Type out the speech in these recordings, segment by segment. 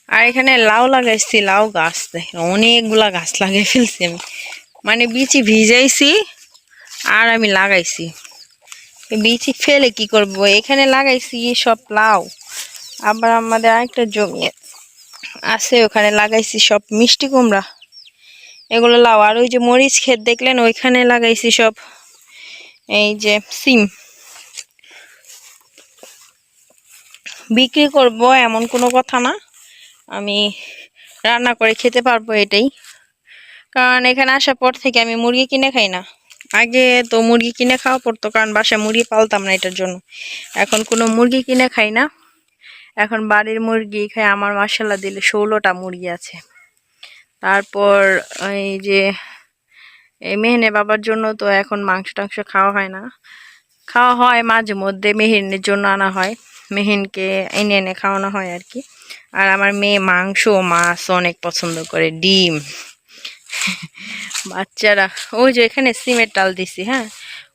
আর এখানে লাউ লাগাইছি, লাউ গাছ দেখেন অনেকগুলা গাছ লাগিয়ে ফেলছি আমি, মানে বিচি ভিজাইছি আর আমি লাগাইছি। বিচি ফেলে কি করব, এখানে লাগাইছি সব লাউ। আবার আমাদের আরেকটা জমি আছে, ওখানে লাগাইছি সব মিষ্টি কুমড়া, এগুলো লাউ। আর ওই যে মরিচ ক্ষেত দেখলেন, ওইখানে লাগাইছি সব এই যে সিম। বিক্রি করব এমন কোনো কথা না, আমি রান্না করে খেতে পারবো এটাই। কারণ এখানে আসার পর থেকে আমি মুরগি কিনে খাই না। আগে তো মুরগি কিনে খাওয়া পড়তো, কারণ বাসায় মুরগি পালতাম না এটার জন্য। এখন কোনো মুরগি কিনে খাই না, এখন বাড়ির মুরগি খাই। আমার মাশাআল্লাহ দিলে 16টা মুরগি আছে। তারপর এই যে এই মেহনে বাবার জন্য তো এখন মাংস টাংস খাওয়া হয় না, খাওয়া হয় মাঝে মধ্যে, মেহিনের জন্য আনা হয়, মেহিনকে এনে এনে খাওয়ানো হয় আর কি। আর আমার মেয়ে মাংস মাছ অনেক পছন্দ করে, ডিম। বাচ্চারা ওই যে এখানে সিমের ডাল দিছি, হ্যাঁ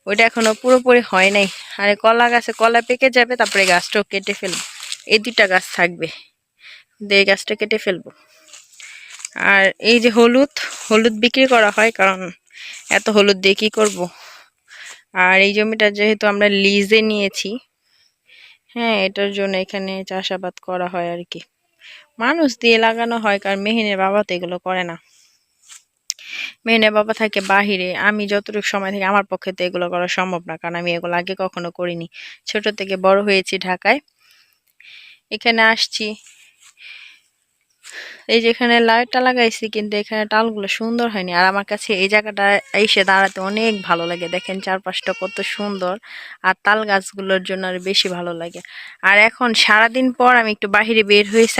ওইটা এখনো পুরোপুরি হয় নাই। আরে কলা গাছে কলা পেকে যাবে, তারপরে গাছটাও কেটে ফেলবো। এই 2টা গাছ থাকবে, এই গাছটা কেটে ফেলবো। আর এই যে হলুদ, হলুদ বিক্রি করা হয়, কারণ এত হলুদ দিয়ে কি করবো। আর এই জমিটা যেহেতু আমরা লিজে নিয়েছি, হ্যাঁ এটার জন্য এখানে চাষাবাদ করা হয় আর কি, মানুষ দিয়ে লাগানো হয়। কারণ মেহিনের বাবা তো এগুলো করে না, মেহিনের বাবা থাকে বাহিরে। আমি যতটুকু সময় থেকে, আমার পক্ষে তো এগুলো করা সম্ভব না, কারণ আমি এগুলো আগে কখনো করিনি। ছোট থেকে বড় হয়েছি ঢাকায়, এখানে আসছি। এই যে এখানে লাইটটা লাগাইছি, কিন্তু এখানে টালগুলো সুন্দর হয়নি। আর আমার কাছে এই জায়গাটা এসে দাঁড়াতে অনেক ভালো লাগে, দেখেন চারপাশটা কত সুন্দর। আর তাল গাছগুলোর জন্য আর বেশি ভালো লাগে। আর এখন সারাদিন পর আমি একটু বাহিরে বের হয়েছি।